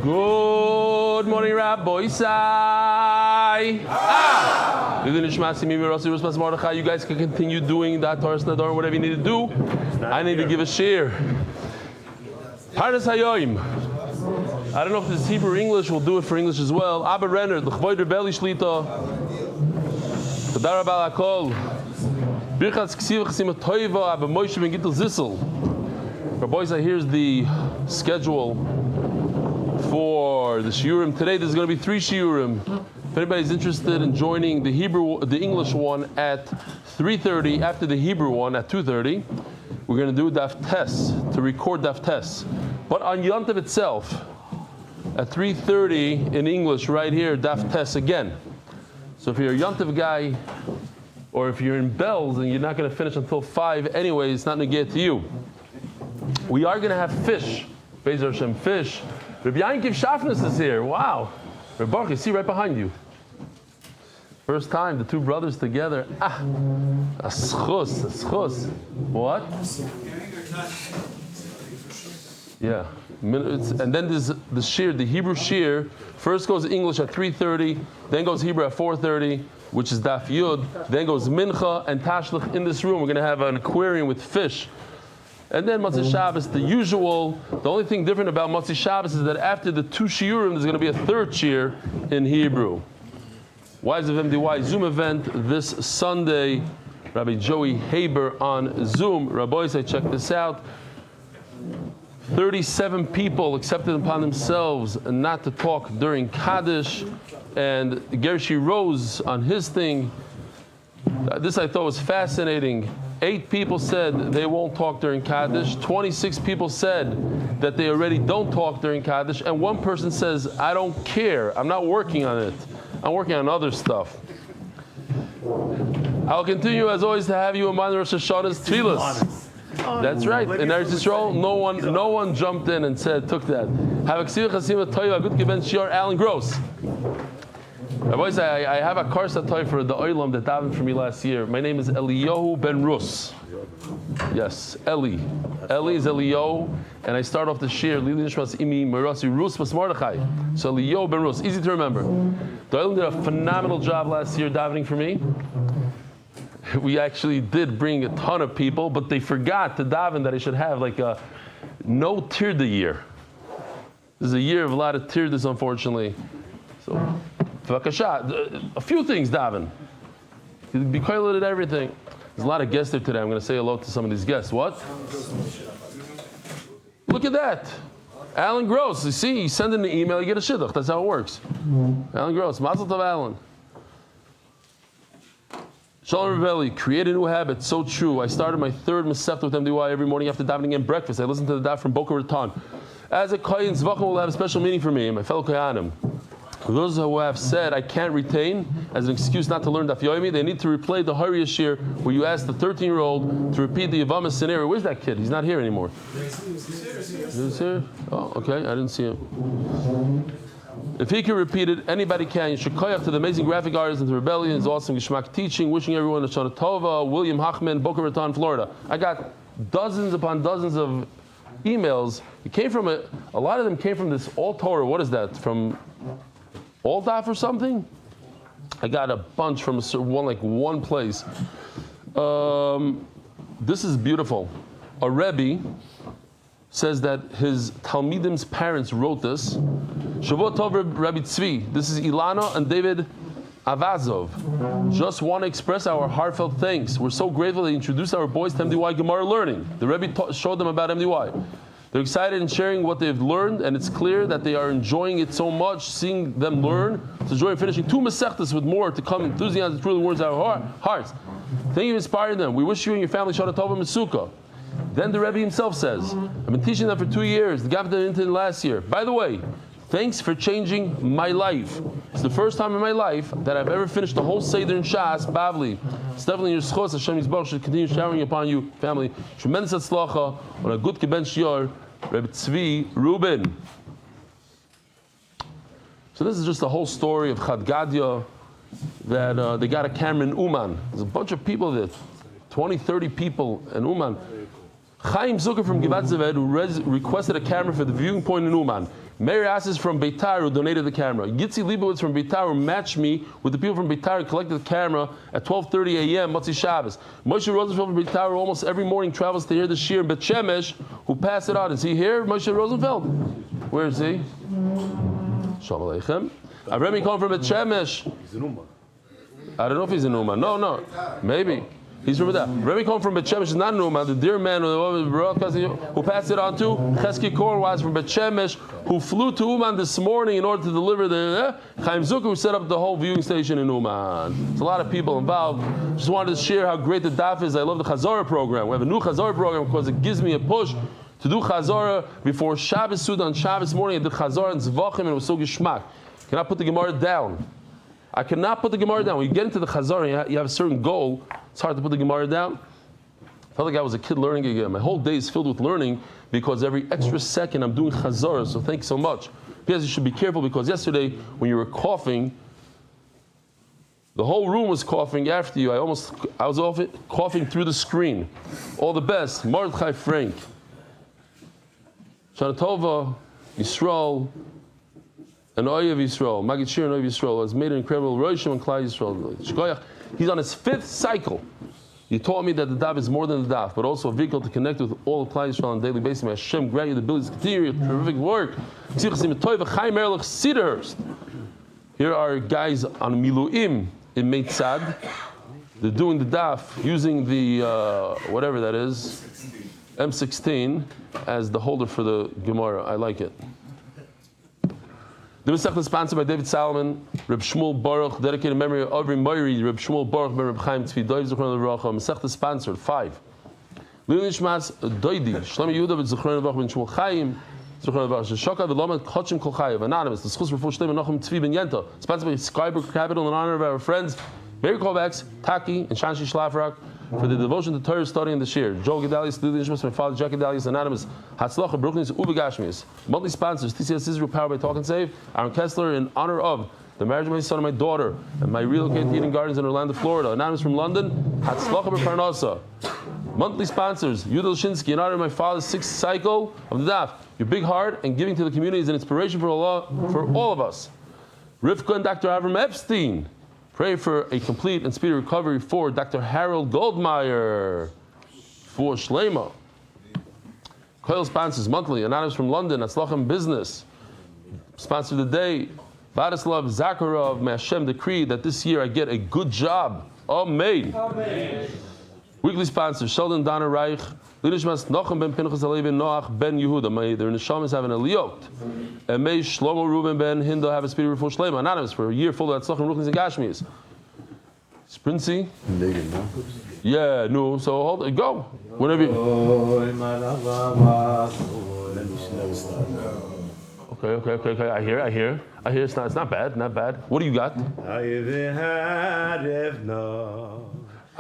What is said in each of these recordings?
Good morning, Rabbi Isai. You guys can continue doing that Torah Snadar, whatever you need to do. I need to give a share. Parnas Hayoim. I don't know if this is Hebrew or English. We'll do it for English as well. Abba Renner, the Chvoid Rebelli Shlita. Tadar Rabal Akol. Birchatz Ksiv Chasima Toiva. Abba Moshe Ben Gittel Zissel. Rabbi Isai, here's the schedule for the shiurim today. There's going to be 3 shiurim. If anybody's interested in joining the English one at 3:30, after the Hebrew one at 2:30, we're going to do Daf Tes, to record Daf Tes. But on Yontav itself, at 3:30 in English, right here, Daf Tes again. So if you're a Yontav guy, or if you're in Bells and you're not going to finish until 5 anyway, it's not going to get to you. We are going to have fish, Bezer Hashem, fish. Rabbi Yankiv Shafnus is here. Wow. Rabbi Baruch, you see right behind you. First time, the 2 brothers together. A schus. What? Yeah. And then there's the shir, the Hebrew shir. First goes English at 3:30, then goes Hebrew at 4:30, which is Daf Yud. Then goes Mincha and Tashlich in this room. We're going to have an aquarium with fish. And then Motzei Shabbos, the usual. The only thing different about Motzei Shabbos is that after the 2 shiurim, there's going to be a 3rd shir in Hebrew. Wives of MDY Zoom event this Sunday. Rabbi Joey Haber on Zoom. Rabbi, I check this out. 37 people accepted upon themselves not to talk during Kaddish, and Gershi Rose on his thing. This I thought was fascinating. 8 people said they won't talk during Kaddish. 26 people said that they already don't talk during Kaddish. And 1 person says, I don't care. I'm not working on it. I'm working on other stuff. I'll continue, as always, to have you in mind Rosh Hashanah's Tfilas. That's right. In Eretz Yisrael, no one jumped in and took that. Have a Ksiv Chasima Toiva, good Geben Shior, Alan Gross. I have a karsa toy for the oilam that davened for me last year. My name is Eliyahu Ben Rus. Yes, Eli. Eli is Eliyahu, and I start off the shir Lili Nishmas Imi Merasi Rus Bas Mordechai. So Eliyahu Ben Rus, easy to remember. The oilam did a phenomenal job last year davening for me. We actually did bring a ton of people, but they forgot to daven that I should have like a no tirda year. This is a year of a lot of tirdas, unfortunately. So. A few things, Davin. You be quiet at everything. There's a lot of guests there today. I'm going to say hello to some of these guests. What? Look at that. Alan Gross. You see, you send in an email, you get a shidduch. That's how it works. Alan Gross. Mazel tov, Alan. Shalom Rebelli. Create a new habit. So true. I started my 3rd Masechta with MDY every morning after davening and breakfast. I listen to the daf from Boca Raton. As a Kohen, Zevachim will have a special meaning for me and my fellow Kohanim. Those who have said I can't retain as an excuse not to learn Daf Yomi, they need to replay the Hari Yashir where you ask the 13-year-old to repeat the Yavama scenario. Where's that kid? He's not here anymore. He's here? Oh, okay. I didn't see him. If he can repeat it, anybody can. You should koyach to the amazing graphic artists and the Rebellions, awesome Gishmak teaching, wishing everyone a Shana Tova, William Hochman, Boca Raton, Florida. I got dozens upon dozens of emails. It came from a lot of them came from this All Torah. What is that? From All Daf or something? I got a bunch from one place. This is beautiful. A Rebbe says that his Talmidim's parents wrote this. Shavua Tov Rabbi Tzvi. This is Ilana and David Avazov. Just want to express our heartfelt thanks. We're so grateful they introduced our boys to MDY Gemara learning. The Rebbe showed them about MDY. They're excited in sharing what they've learned, and it's clear that they are enjoying it so much, seeing them learn. To enjoy finishing 2 Masechtas with more to come. Enthusiasm truly warms our hearts. Thank you for inspiring them. We wish you and your family Shana Tova Mitsuka. Then the Rebbe himself says, I've been teaching them for 2 years. The Gavta Intin last year. By the way, thanks for changing my life. It's the first time in my life that I've ever finished the whole Seder in Shas, Bavli. It's definitely your schos. Hashem Yisbarach should continue showering upon you, family. Tremendous atzlacha on a good Keben Shior, Rebbe Tzvi Rubin. So this is just the whole story of Chad Gadya, that they got a camera in Uman. There's a bunch of people there, 20, 30 people in Uman. Chaim Zucker from Givat Zaved, who requested a camera for the viewing point in Uman. Mary Assis from Beitar, who donated the camera. Yitzi Leibowitz from Beitar, who matched me with the people from Beitar, who collected the camera at 12:30 a.m. Motzi Shabbos. Moshe Rosenfeld from Beitar, who almost every morning travels to hear the shir in Bet Shemesh, who passed it on. Is he here, Moshe Rosenfeld? Where is he? Shalom Aleichem. Remy Cohen from Bet Shemesh. He's in Uma. I don't know if he's in Uma. No. Maybe. He's from that. Remy Cohen from Bet Shemesh is not in Uma. The dear man who passed it on to Chesky Kornwise from Bet Shemesh, who flew to Uman this morning in order to deliver the Chaim Zucker, who set up the whole viewing station in Uman. There's a lot of people involved. Just wanted to share how great the Daf is. I love the Chazorah program. We have a new Chazorah program because it gives me a push to do Chazorah before Shabbos Suda on Shabbos morning. I did Chazorah and Zevachim and it was so geschmack. Cannot put the Gemara down. I cannot put the Gemara down. When you get into the Chazorah, you have a certain goal. It's hard to put the Gemara down. I felt like I was a kid learning again. My whole day is filled with learning because every extra second I'm doing Chazorah. So thank you so much. Because you should be careful because yesterday when you were coughing, the whole room was coughing after you. I was off it, coughing through the screen. All the best. Mordechai Frank. Shana Tova, Yisrael, and Oyev Yisrael. Magid Shir and Oyev Yisrael has made an incredible Roshim and Klai Yisrael. Shkoyach. He's on his 5th cycle. You taught me that the Daf is more than the Daf, but also a vehicle to connect with all of Klai Yisrael on a daily basis. May Hashem grant you the ability to continue your terrific work. Here are guys on Miluim in Meitzad. They're doing the Daf using the, whatever that is, M16 as the holder for the Gemara. I like it. The Masechta is sponsored by David Salomon, Reb Shmuel Baruch, dedicated in memory of Avri Moiri, Reb Shmuel Baruch, ben Reb Chaim Tzvi Doiv Zechron Levracha. Masechta is sponsored 5. Lili Nishmas Doidi, Shlomo Yehuda ben Zechron Levracha ben Shmuel Chaim, Zechron Levracha. Shoka v'lomet Chotchim Kol Chayev. Anonymous. The Schus Refuah Shleim Nachum Tzvi ben Yenta. Sponsored by Skyber Capital in honor of our friends Mary Kovacs, Taki, and Shanshi Shlafrak for the devotion to Torah study and the shir. Joel Gedalius, Lili Nishmas, my father Jack Gedalius, Anonymous. Hatzlacha, Brooklyn's Ubegashmius. Monthly sponsors, TCS Israel, powered by Talk and Save. Aaron Kessler, in honor of the marriage of my son and my daughter, and my relocated Eden Gardens in Orlando, Florida. Anonymous from London, Hatzlacha B'Parnasa. Monthly sponsors, Yudel Shinsky, in honor of my father's 6th cycle of the Daf. Your big heart and giving to the community is an inspiration for all of us. Rivka and Dr. Avram Epstein. Pray for a complete and speedy recovery for Dr. Harold Goldmeyer. For Shlema. Coil sponsors monthly. Anonymous from London. Hatzlachem Business. Sponsor of the day. Vladislav Zakharov. May Hashem decree that this year I get a good job. Amen. Amen. Weekly sponsors. Sheldon Donna Reich. Lidishmas Nochem ben Pinchas Alevi Noach ben Yehuda. May their neshamas have an aliyot. And may Shlomo Ruben ben Hindo have a speedy refuah Shlema. Anonymous for a year full of Hatzlachem Ruchnis and Gashmis. Sprincy? Yeah, no. So hold it. Go. Whenever you. Okay. I hear. It's not bad. Not bad. What do you got? I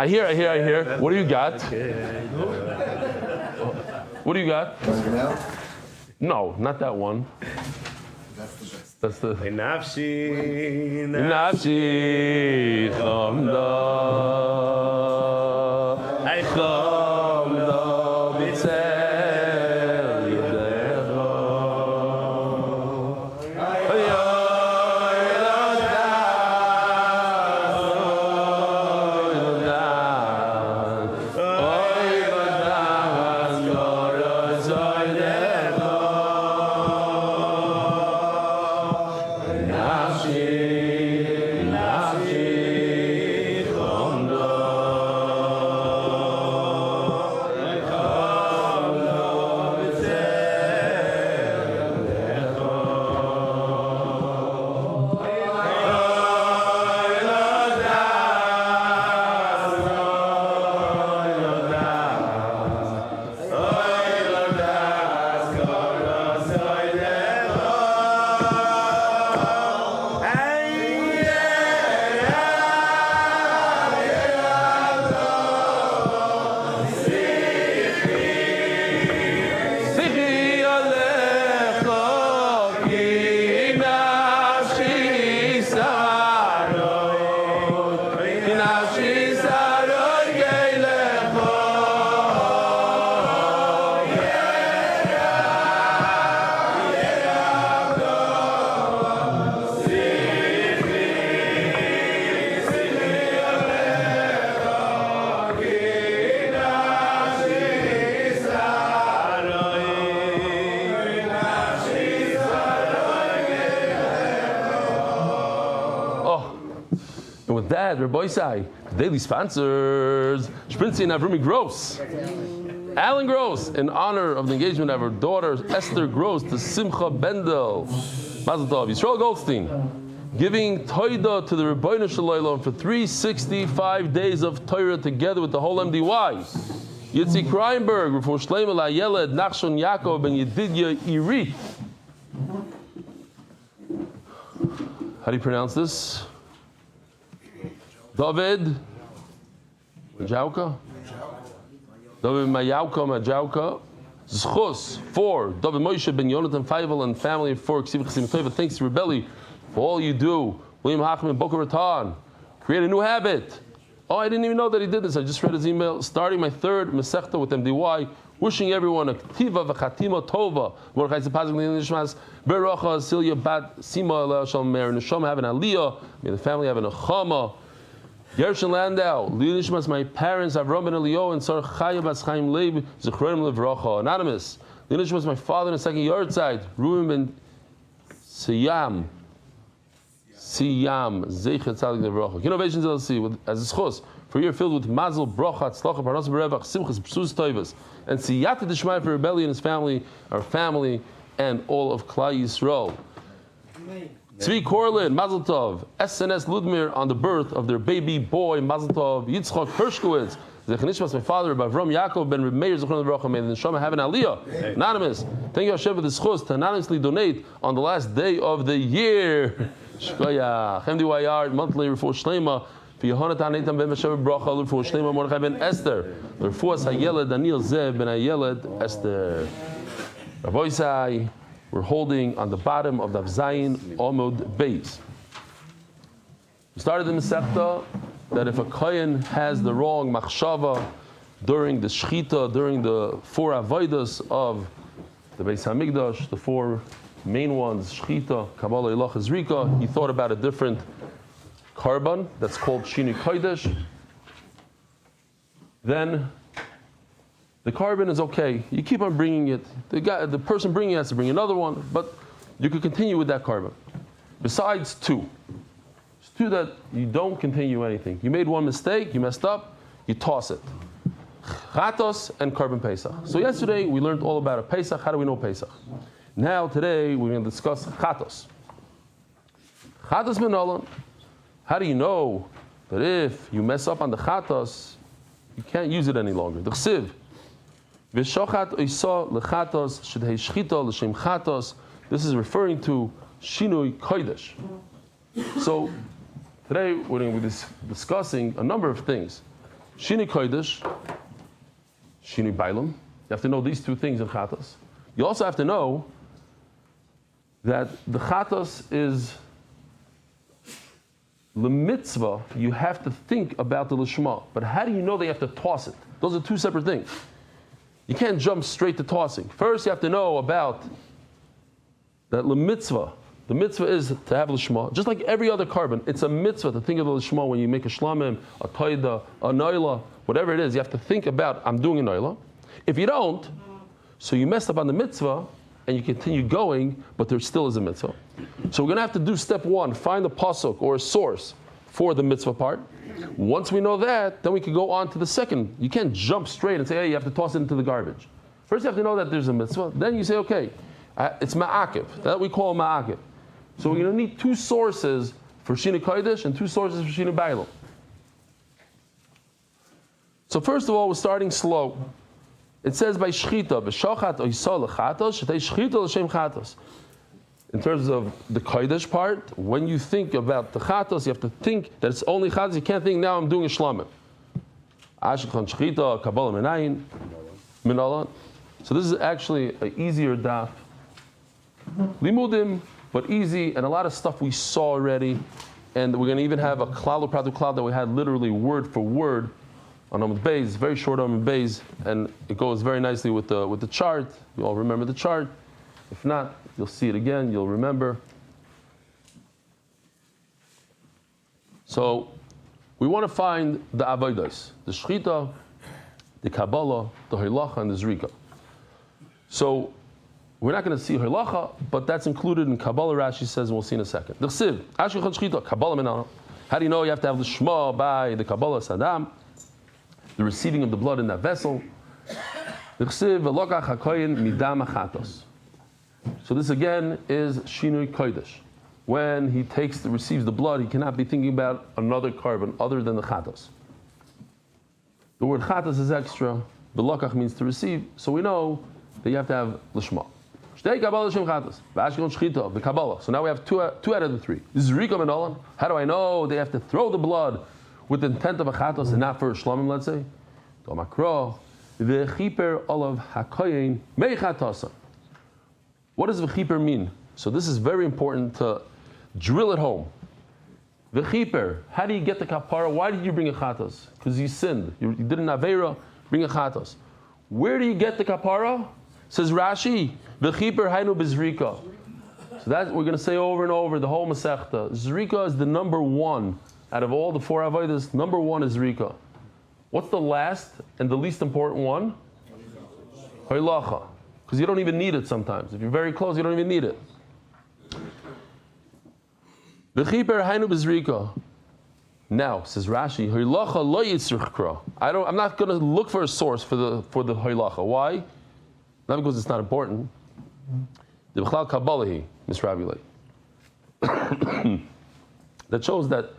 hear. What do you got? What do you got? No, not that one. That's the. Nafshi chamda, ay chamda b'tzel yedecha. Dad, Rabbi Isai, daily sponsors, Sprinzi and Avrumi Gross. Alan Gross, in honor of the engagement of her daughter Esther Gross to Simcha Bendel. Mazel Tov. Yisrael Goldstein, giving Toida to the Rebbeinu Shalom for 365 days of Torah together with the whole MDY. Yitzik Kreinberg, Refuah Shleima LaYeled, Nachshon Yaakov ben Yedidya Iri. How do you pronounce this? David Majauka? David Majauka. Zchus, 4. David Moshe ben Yonatan Feivel and family, 4. Thanks to Rebelli for all you do. William Hachman, Boca Raton. Create a new habit. Oh, I didn't even know that he did this. I just read his email. Starting my 3rd Masechta with MDY. Wishing everyone a Ktiva v'chatima tova. Mordechai Zepazik Nishmas. Berocha Celia Bat Sima Ela Shalom Mer Neshama have an aliyah. May the family have an achama. Gershon Landau, Lilishmas, my parents, Avram ben Elio, and Sarah Chaya Bas Chaim Leib, Zechronim Levracha. Anonymous, Lilishmas, my father in the second yard side, Ruben ben Siyam, Zeichet Tzadik Levracha. Innovations LLC, as a schos, for a year filled with Mazel, Bracha, Tzlacha, Parnas Berevach, Simchas, Psus Toivas, and Siyata Dishmai for Rebelli and his family, our family, and all of Klal Yisrael. Tzvi Korlin, Mazel Tov, SNS Ludmir on the birth of their baby boy, Mazel Tov, Yitzchak Hershkowitz, Zechanishmas, my father, Avram Yaakov ben Reb Meir Zechron Lebracha, may the Neshama have an aliyah. Anonymous, thank you Hashem for this chus to anonymously donate on the last day of the year. Shkoyach, MDY Choir, monthly Refuah Shleima, V'Yehonatan Eitan ben Meshav Bracha, Refuah Shleima, Mordechai ben Esther, Refuah Hayeled Daniel Zev ben Hayeled Esther. Rabbi Isai, we're holding on the bottom of Daf Zayin Amud Beis. We started the Masechta that if a kohen has the wrong machshava during the shechita, during the 4 avodas of the Beis Hamikdash, the 4 main ones, shechita, Kabbalah, Ilach, Zrika, he thought about a different korban that's called Shini Kodesh, then the korban is okay. You keep on bringing it. The person bringing it has to bring another one, but you could continue with that korban. Besides 2. It's 2 that you don't continue anything. You made one mistake, you messed up, you toss it. Chatos and korban Pesach. So yesterday we learned all about a Pesach. How do we know Pesach? Now today we're going to discuss Chatos. Chatos Menolan. How do you know that if you mess up on the Chatos, you can't use it any longer? The Chsiv. V'shochat oisa lechatos shedhei shchita l'shem chatos. This is referring to Shinui Kodesh. So today we're going to be discussing a number of things. Shinui Kodesh, Shinui Bailam. You have to know these 2 things in chatos. You also have to know that the chatos is the mitzvah. You have to think about the lishma. But how do you know they have to toss it? Those are 2 separate things. You can't jump straight to tossing. First, you have to know about that mitzvah. The mitzvah is to have lishma. Just like every other korban, it's a mitzvah to think of the lishma when you make a shlamim, a toida, a noila, whatever it is. You have to think about, I'm doing a noila. If you don't, so you messed up on the mitzvah and you continue going, but there still is a mitzvah. So we're going to have to do step 1, find a pasuk or a source for the mitzvah part. Once we know that, then we can go on to the second. You can't jump straight and say, hey, you have to toss it into the garbage. First you have to know that there's a mitzvah. Then you say, okay, it's ma'akiv. That we call ma'akiv. So we're going to need 2 sources for Shina Kodesh and 2 sources for Shina Bailam. So first of all, we're starting slow. It says by shchita, b'shochat oisa lechatos, shetei shchita l'shem chatos. In terms of the Kodesh part, when you think about the chatos, you have to think that it's only chatos. You can't think, now I'm doing a shlamim. Ashikhan shchita, kabbalah menayin, minalan. So this is actually an easier daf. Limudim, but easy, and a lot of stuff we saw already. And we're going to even have a klal u'prat u'klal that we had literally word for word on Amud Beis, very short Amud Beis, and it goes very nicely with the chart. You all remember the chart. If not, you'll see it again, you'll remember. So we want to find the avodos, the shchita, the kabbalah, the hilacha, and the zrika. So we're not going to see hilacha, but that's included in Kabbalah. Rashi says, and we'll see in a second. The chsiv, ashkechon shchita, kabbalah menana. How do you know you have to have the Shema by the Kabbalah Sadam, the receiving of the blood in that vessel? So this again is Shinui Kodesh. When he receives the blood, he cannot be thinking about another carbon other than the Chatos. The word Chatos is extra. Belokach means to receive, so we know that you have to have Lishma. So now we have two out of the three. How do I know they have to throw the blood with the intent of a Chatos and not for a Shlomim, let's say? What does v'chiper mean? So this is very important to drill it home. V'chiper, how do you get the kapara? Why did you bring a chatos? Because you sinned. You did an aveira, bring a chatos. Where do you get the kapara? Says Rashi, v'chiper hainu b'zrika. So that we're going to say over and over, the whole Masechta. Zrika is the number one out of all the four avodas. Number one is Zrika. What's the last and the least important one? Hoylacha. Because you don't even need it sometimes. If you're very close, you don't even need it. V'chiper hainu b'zrika. Now, says Rashi, Hoylacha lo yitzrich kra. I'm not going to look for a source for the Hoylacha. Why? Not because it's not important. The B'chlal Kabbalahi, Misravile. That shows that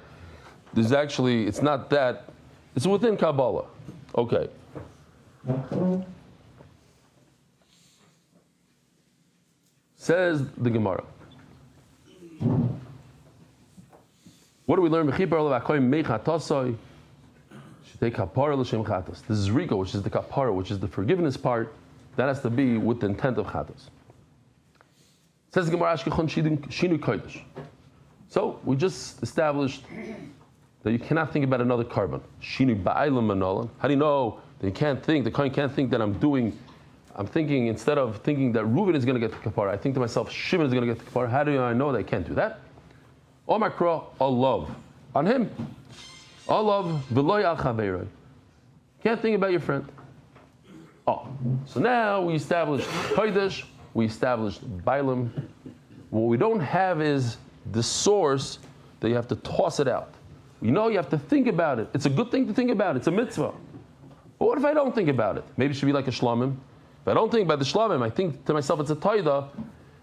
there's actually, it's not that, it's within Kabbalah. Okay. Says the Gemara. What do we learn? This is Rika, which is the kapara, which is the forgiveness part. That has to be with the intent of chatos. Says the Gemara, Shinu Kodesh. So we just established that you cannot think about another carbon. Shinu ba'aylam manolan. How do you know that you can't think? The kohen can't think that I'm thinking, instead of thinking that Reuben is going to get the kapara, I think to myself, Shimon is going to get the kapara. How do I know that I can't do that? Omakra, all love. On him. All love, v'loy al chaveiroi. Can't think about your friend. Oh, so now we established Kodesh, we established Bailam. What we don't have is the source that you have to toss it out. You know you have to think about it. It's a good thing to think about. It's a mitzvah. But what if I don't think about it? Maybe it should be like a shlamim. If I don't think about the shlamim, I think to myself it's a taida.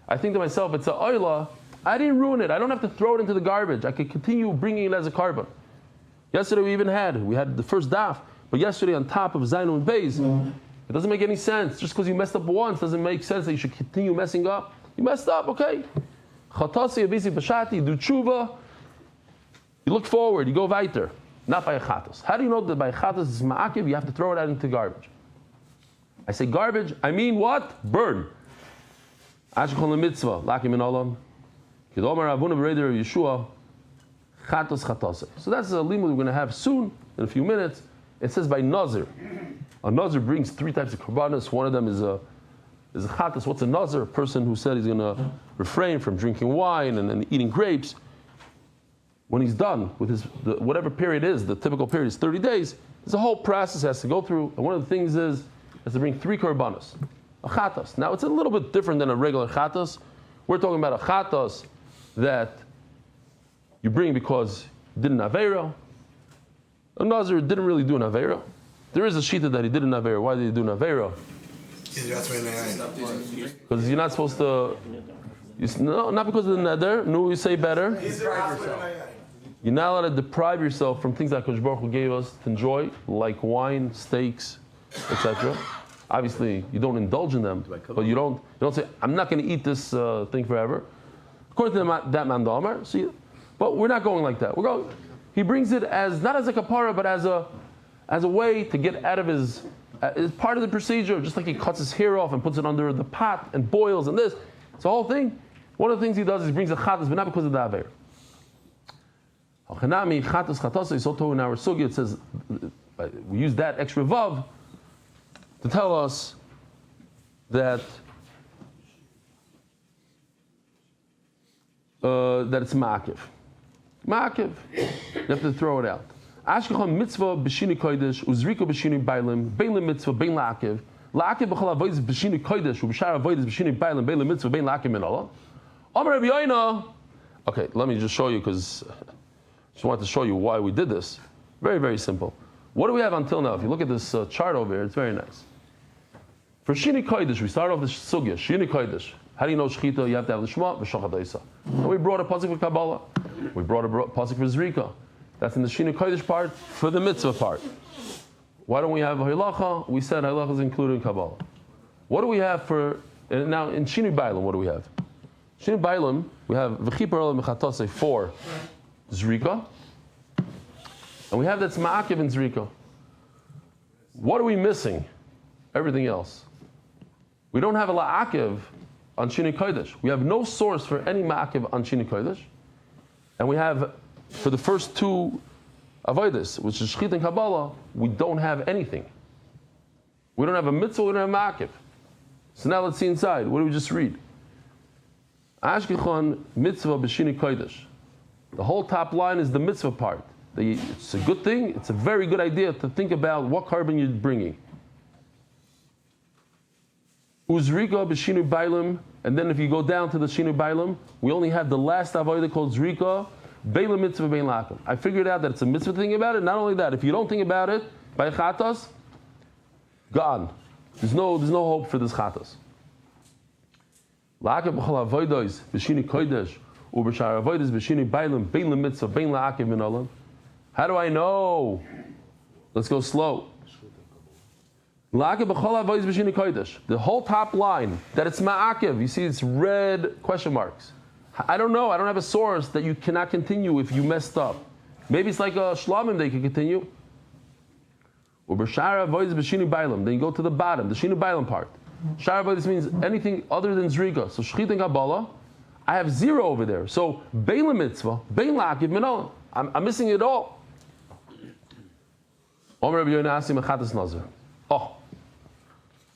I think to myself it's a oila. I didn't ruin it. I don't have to throw it into the garbage. I could continue bringing it as a carbon. Yesterday we had the first daf, but yesterday on top of Amud Beis, it doesn't make any sense. Just because you messed up once doesn't make sense that you should continue messing up. You messed up, okay. Chatasi, abisi, bashati, do tshuva. You look forward, you go weiter. Not by a chatos. How do you know that by a chatos is ma'akiv? You have to throw it out into garbage. I say garbage, I mean what? Burn. Ashkol mitzvah, lakim in olam. Kidomar avuna b'reder Yeshua. Chatos chatose. So that's a limud we're going to have soon, in a few minutes. It says by nazir. A nazir brings three types of korbanos. One of them is a chatos. What's a nazir? A person who said he's going to refrain from drinking wine and eating grapes. When he's done with whatever period is, the typical period is 30 days, there's a whole process he has to go through. And one of the things is to bring three korbanos. A chatos. Now it's a little bit different than a regular chatos. We're talking about a chatos that you bring because you did an aveira. A nazir didn't really do an aveira. There is a shita that he did an aveira. Why did he do an aveira? Because you're not supposed to. No, not because of the neder. No, you say better. You're not allowed to deprive yourself from things that Kodesh Baruch Hu gave us to enjoy, like wine, steaks, etc. Obviously, you don't indulge in them, but you don't say, "I'm not going to eat this thing forever." According to that man Damar, see. But we're not going like that. We're going. He brings it as not as a kapara, but as a way to get out of his. It's part of the procedure, just like he cuts his hair off and puts it under the pot and boils and this. It's the whole thing. One of the things he does is he brings a chatas, but not because of the aver. Hachanami chatas chatas. So too in our sugi it says we use that extra vav to tell us that it's ma'akiv. Ma'akiv. You have to throw it out. Ashkechon mitzvah b'shini kodesh, uzriko b'shini bailim, bein mitzvah, bein la'akiv. La'akiv b'chol avodas b'shini kodesh, u'b'shar avodas b'shini bailim, bein mitzvah, bein la'akiv min Allah. Amar Rabbi Yoina. Okay, let me just show you because Just wanted to show you why we did this. Very, very simple. What do we have until now? If you look at this chart over here, it's very nice. For Shini Kodesh, we start off the sugya, Shini Kodesh. How do you know Shechita? You have to have the Shema, V'shachat Oisa. And we brought a pasuk for Kabbalah. We brought a pasuk for Zrika. That's in the Shini Kodesh part, for the mitzvah part. Why don't we have Halacha? We said Halacha is included in Kabbalah. What do we have for, now in Shini Bailam, what do we have? Shini Bailam, we have V'chipar Olam Mechatose for Zrika. And we have that's Ma'akiv in Zrika. What are we missing? Everything else. We don't have a La'akiv on Shini Kodesh. We have no source for any Ma'akiv on Shini Kodesh. And we have, for the first two Avodas, which is Shechit and Kabbalah, we don't have anything. We don't have a mitzvah, we don't have Ma'akiv. So now let's see inside. What do we just read? Ashkechon mitzvah b'Shini Kodesh. The whole top line is the mitzvah part. It's a good thing, it's a very good idea to think about what carbon you're bringing. Uzrika b'Shinu Bailam, and then if you go down to the Shinu Bailam, we only have the last avodah called Zrika, Bailam mitzvah bein lakim. I figured out that it's a mitzvah to think about it. Not only that, if you don't think about it, by chatas, gone. There's no hope for this chatas. Lakim b'chol avodos b'Shinu Kodesh, u'b'shar avodos b'Shinu Bailam, Bailam mitzvah bein lakim min olam. How do I know? Let's go slow. The whole top line, that it's ma'akiv, you see it's red question marks. I don't know, I don't have a source that you cannot continue if you messed up. Maybe it's like a shlamim that you can continue. Then you go to the bottom, the shinu bailam part. Shara avodas means anything other than zrika. So shchit and kabbalah, I have zero over there. So bein mitzvah, bein la'akiv min, I'm missing it all. Oh,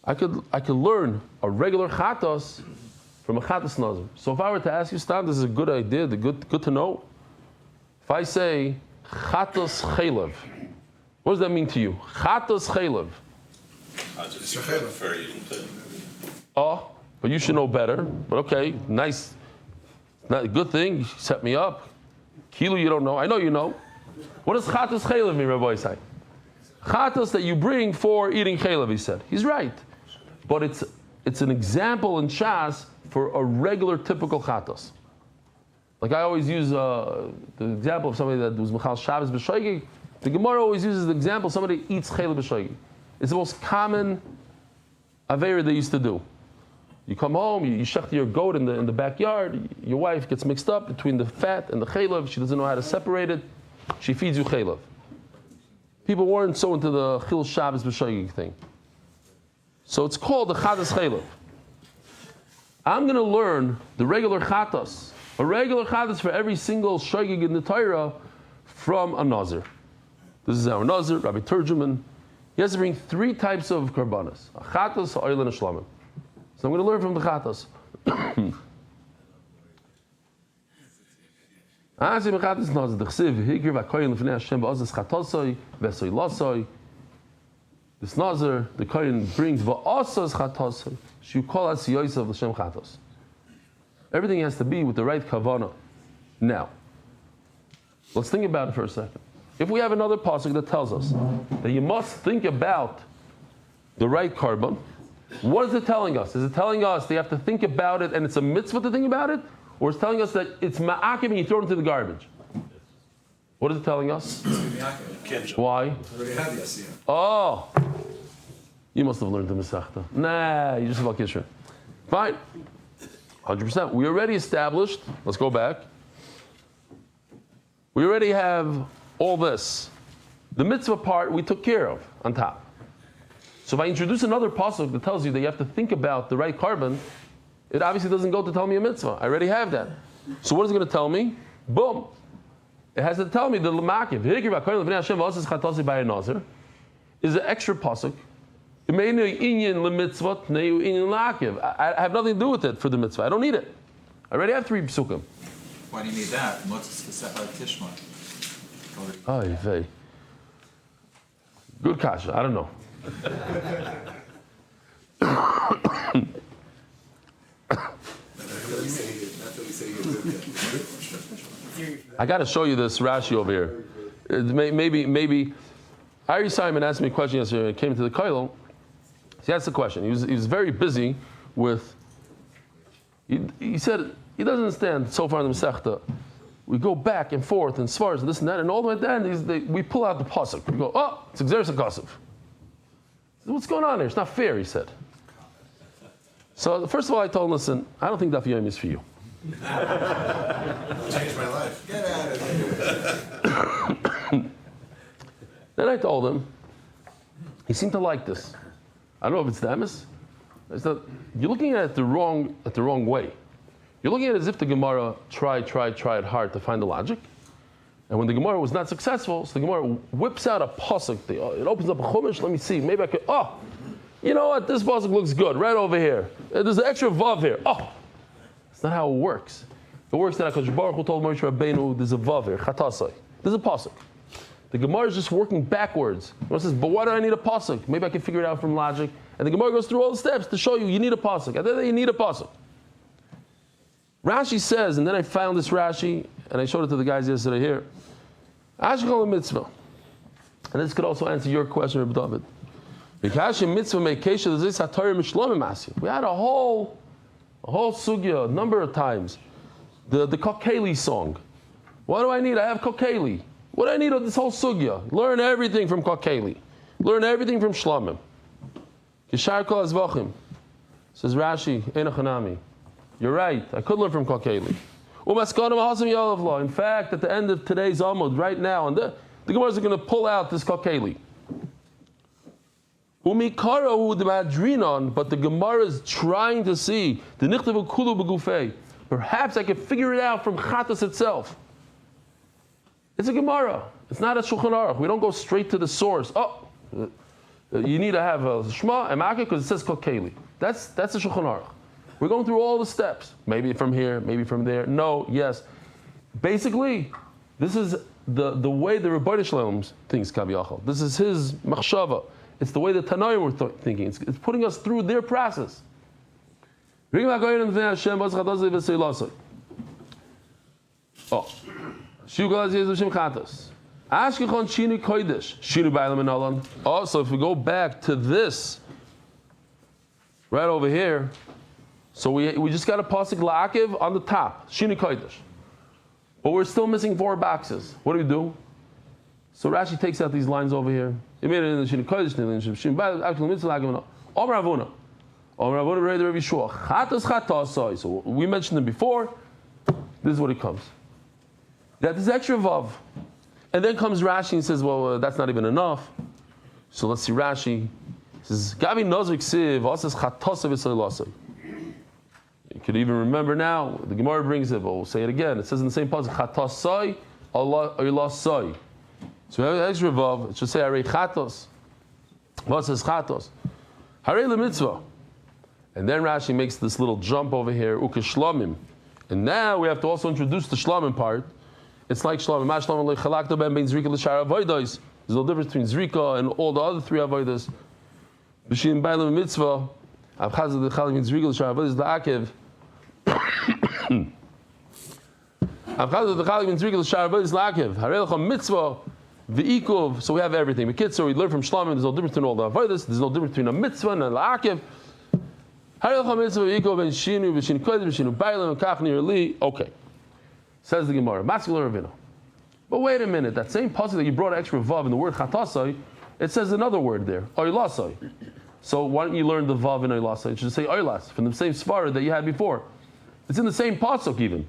I could learn a regular chatos from a chatos nazar. So if I were to ask you, Stan, this is a good idea, good to know. If I say chatos chaylev, what does that mean to you? Chatos chaylev. I just prefer you. Oh, but you should know better. But okay, nice, not good thing. You set me up. Kilo, you don't know. I know you know. What does chatos chaylev mean, Rabbi Isai? Chatos that you bring for eating chaylev, he said. He's right. But it's an example in Shas for a regular, typical chatos. Like I always use the example of somebody that was Michal Shabbos b'shoigig. The Gemara always uses the example of somebody eats chaylev b'shoigig. It's the most common aveira they used to do. You come home, you shech your goat in the backyard, your wife gets mixed up between the fat and the chaylev, she doesn't know how to separate it, she feeds you chaylev. People weren't so into the Chil Shabbos b'shoigig thing. So it's called the Chatas Chaylev. I'm going to learn the regular Chatas, a regular Chatas for every single shoigig in the Torah from a Nazir. This is our Nazir, Rabbi Turjuman. He has to bring three types of karbanas: a Chatas, a oil, and a shlamim. So I'm going to learn from the Chatas. This Nazir, the Kohen brings va'asas chatosai. You call us Yosef l'shem chatos. Everything has to be with the right kavanah. Now, let's think about it for a second. If we have another pasuk that tells us that you must think about the right carbon, what is it telling us? Is it telling us that you have to think about it and it's a mitzvah to think about it? Or it's telling us that it's ma'akim and you throw it into the garbage? What is it telling us? Why? Oh, you must have learned the Masechta. Nah, you just about Kishra. Fine. 100%. We already established, let's go back. We already have all this. The mitzvah part we took care of on top. So if I introduce another pasuk that tells you that you have to think about the right carbon, it obviously doesn't go to tell me a mitzvah. I already have that. So what is it going to tell me? Boom. It has to tell me the l'makiv is an extra pasuk. I have nothing to do with it for the mitzvah. I don't need it. I already have 3 psukim. Why do you need that? Ay vey. Good kasha. I don't know. I got to show you this Rashi over here. Maybe. Ari Simon asked me a question yesterday. I came to the Koilel. He asked the question. He was very busy with. He said he doesn't understand so far in the Masechta. We go back and forth and svars and this and that, and all the way at the end, we pull out the pasuk. We go, oh, it's Xeris HaKasav. What's going on here? It's not fair, he said. So first of all, I told him, listen, I don't think Daf Yomi is for you. Changed my life. Get out of here. Then I told him, he seemed to like this. I don't know if it's the emes. You're looking at it the wrong way. You're looking at it as if the Gemara tried hard to find the logic. And when the Gemara was not successful, so the Gemara whips out a pasuk. It opens up a chumash. Let me see. Maybe I could. Oh, you know what? This pasuk looks good right over here. There's an extra vav here. Oh, that's not how it works. It works that HaKadosh Baruch Hu told Moshe Rabbeinu, there's a vav here, chatasai. There's a pasuk. The Gemara is just working backwards. The Gemara says, but why do I need a pasuk? Maybe I can figure it out from logic. And the Gemara goes through all the steps to show you need a pasuk. And then you need a pasuk. Rashi says, and then I found this Rashi, and I showed it to the guys yesterday here. Ashkal mitzvah. And this could also answer your question, Rabbi David. We had a whole sugya, a number of times. The Kokeli song. What do I need? I have Kokeli. What do I need of this whole sugya? Learn everything from Kokeli. Learn everything from Shlomim. Kishar kol Zevachim. Says Rashi, Einachanami. You're right. I could learn from Kokeli. In fact, at the end of today's Amud, right now, and the Gemara is going to pull out this Kokeli. But the Gemara is trying to see the nichtavu kulu begufei. Perhaps I could figure it out from Chatas itself. It's a Gemara. It's not a Shulchan Aruch. We don't go straight to the source. Oh, you need to have a Shema and Makah because it says Kokeli. That's a Shulchan Aruch. We're going through all the steps. Maybe from here, maybe from there. No, yes. Basically, this is the way the Rebbeinu Shalom thinks Kaviyachal. This is his machshava. It's the way the Tanaim were thinking. It's putting us through their process. Oh. Oh, so if we go back to this, right over here, so we just got a pasuk la'akiv on the top, Shini Kodesh. But we're still missing 4 boxes. What do? So Rashi takes out these lines over here. He made it in the Shini Kodesh, Shini Baylam, actually mitzvah la'akiv. Omer Avuna. Omer Avuna read the Rabbi Shua. Chatas chatasai. So we mentioned them before. This is what it comes. That is extra vav. And then comes Rashi and says, well, that's not even enough. So let's see Rashi. He says, Gavi nozik siv, asas chatasav v'soilasai. You could even remember now, the Gemara brings it, but we'll say it again. It says in the same passage, chatasai, oilasai. So we have extra vav. It should say, harei chatos. Asas chatos. Harei lemitzvah. And then Rashi makes this little jump over here, ukeshlamim. And now we have to also introduce the shlamim part. It's like shlamim. There's no difference between zrika and all the other 3 avodas. B'shin b'aylam mitzvah. Avchaz the chalik means zrika l'shar avodas la'akev. Avchaz the chalik means zrika l'shar avodas la'akev. Harei l'cham mitzvah v'ikuv. So we have everything. So we learn from shlamim. There's no difference between all the avodas. There's no difference between a mitzvah and a la'akev. Harei l'cham mitzvah v'ikuv v'shinu v'shin kodesh v'shinu b'aylam v'kach nir li. Okay. Says the Gemara, Masculine Ravina. But wait a minute, that same pasuk that you brought extra vav in the word chatasai, it says another word there, oilasai. So why don't you learn the vav in oilasai? It should say oilas, from the same svara that you had before. It's in the same pasuk even.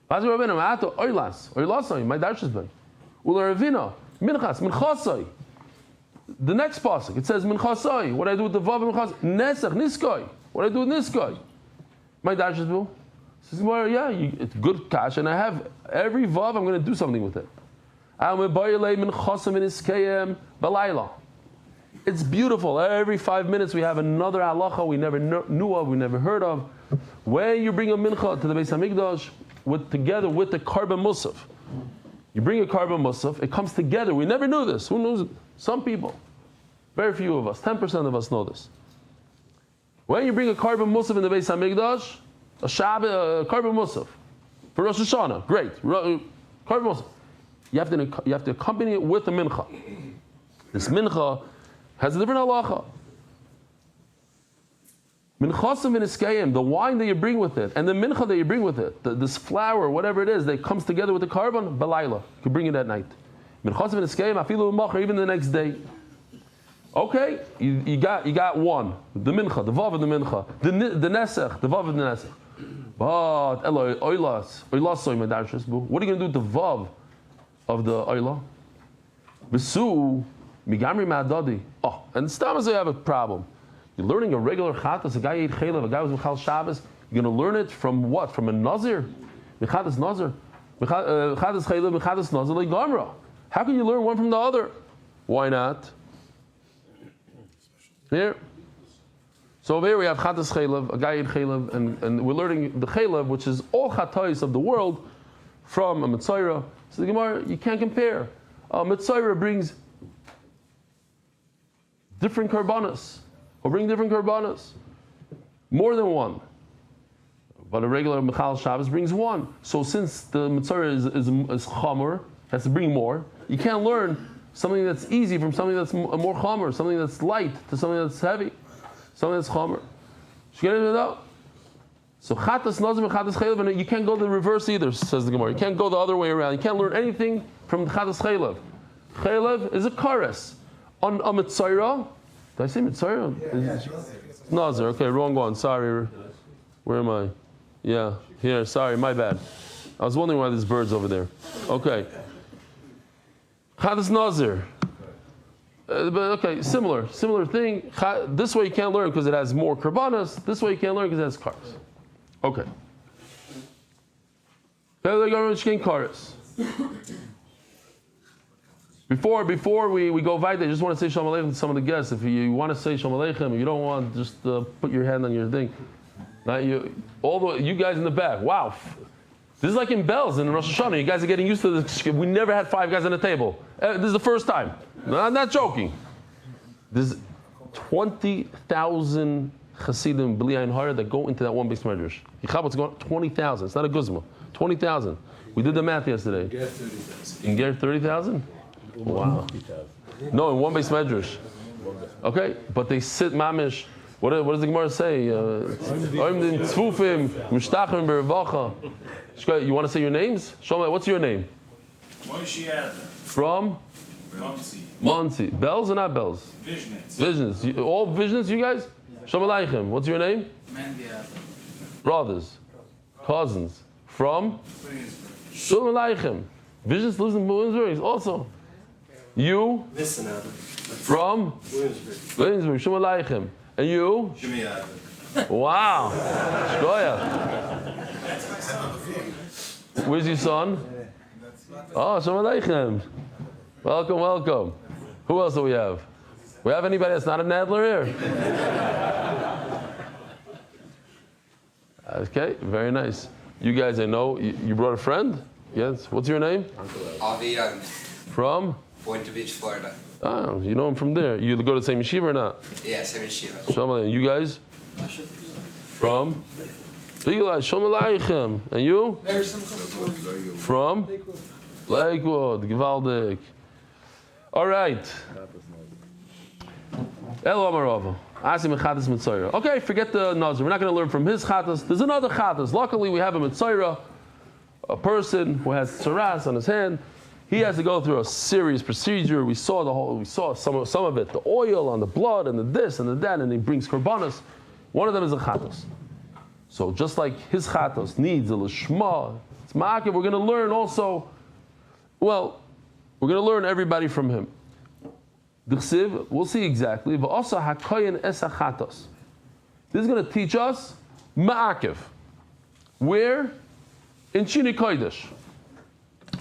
Masculine Ravina, ma'ato oilas, oilasai, my darshas ben. Ula Ravina, minchas, minchasai. The next pasuk, it says minchasai. What do I do with the vav and minchas? Nesach, niskai. What do I do with niskai? My darshas ben. Says, well, yeah, it's good cash, and I have every vav. I'm going to do something with it. It's beautiful. Every 5 minutes we have another halacha we never knew of, we never heard of. When you bring a mincha to the Beis Hamikdash, together with the karban musaf, you bring a karban musaf. It comes together. We never knew this. Who knows it? Some people, very few of us, 10% of us know this. When you bring a karban musaf in the Beis Hamikdash, a Shabbat, a karban musaf, For Rosh Hashanah, great. You have to accompany it with a mincha. This mincha has a different halacha. Minchasim v'niskayim, the wine that you bring with it, and the mincha that you bring with it, this flour, whatever it is, that comes together with the carbon, balayla. You can bring it at night. Minchasim v'niskayim, afilu b'machar, even the next day. Okay, you got one, the mincha, the vav of the mincha, the nesech, the vav of the nesech. But Eloi oilas soy medarshus. What are you going to do with the vav of the oila? Besu migamri ma'adadi. Oh, and stamas you have a problem. You're learning a regular chatas, a guy ate chaylev, a guy was Michal Shabbos. You're going to learn it from what? From a nazir? Mechatas nazir. Mechatas chaylev, mechatas nazir like gamra. How can you learn one from the other? Why not? Here. So over here we have chatas chaylev, a guy ate chaylev, and we're learning the chaylev, which is all chatais of the world, from a mitzayra. So the Gemara, you can't compare. A mitzayra brings different karbanas. Or bring different karbanas. More than one. But a regular Michal Shabbos brings one. So since the Mitzvah is chamor, has to bring more, you can't learn something that's easy from something that's more chamor, something that's light to something that's heavy, something that's chamor. So chatas nazim and chatas chaylev, and you can't go the reverse either, says the Gemara. You can't go the other way around. You can't learn anything from chatas chaylev. Chaylev is a kares. On a Mitzvah, did I say Mitzvah? Yeah, Nazir. Okay, wrong one. Sorry. Where am I? Yeah, here. Sorry, my bad. I was wondering why there's birds over there. Okay. Chadas Nazir. But okay, similar thing. This way you can't learn because it has more karbanas. This way you can't learn because it has cars. Okay. Cars. Before we go weiter, I just want to say Shalom Aleichem to some of the guests. If you want to say Shalom Aleichem, you don't want, just put your hand on your thing. Not you, you guys in the back. Wow, this is like in Bells in Rosh Hashanah. You guys are getting used to this. We never had 5 guys on the table. This is the first time. No, I'm not joking. There's 20,000 Hasidim B'li Ayin Hara that go into that one base medrash. What's going on? 20,000. It's not a guzma. 20,000. We did the math yesterday. In Ger 30,000. Wow. No, in one base medrash. Okay, but they sit mamish. What does the Gemara say? You want to say your names? Shlomo, what's your name? From? Monsi. Bells or not bells? Visions. All visions, you guys? Shalom Aleichem. What's your name? Brothers. Cousins. From? Shalom Aleichem. Visions lives in Williamsburg also. You? From? Williamsburg. Shalom Aleichem. And you? Wow. Shkoya. Where's your son? Oh, Shalom Aleichem. Welcome. Who else do we have? We have anybody that's not a Nadler here? Okay, very nice. You guys, I know, you brought a friend? Yes. What's your name? Avi Young. From? Boynton Beach, Florida. Oh, you know him from there. You go to the same yeshiva or not? Yeah, same yeshiva. Shalom Aleichem. You guys? From? Shalom Aleichem. And you? From? Lakewood. Gewaldig. All right. Elo Amarava. Asim Chatas Mitzayra. Okay, forget the Nazir. We're not going to learn from his Chatas. There's another Chatas. Luckily, we have a Mitzayra, a person who has tsaras on his hand. He has to go through a serious procedure. We saw some of it, the oil on the blood and the this and the that, and he brings korbanos. One of them is a Chatas. So just like his Chatas needs a lishma, it's ma'akev, we're going to learn also. Well, we're going to learn everybody from him. D'chsiv, we'll see exactly. V'osa hakoyin es hachatos. This is going to teach us ma'akev. Where? In Shini Kodesh.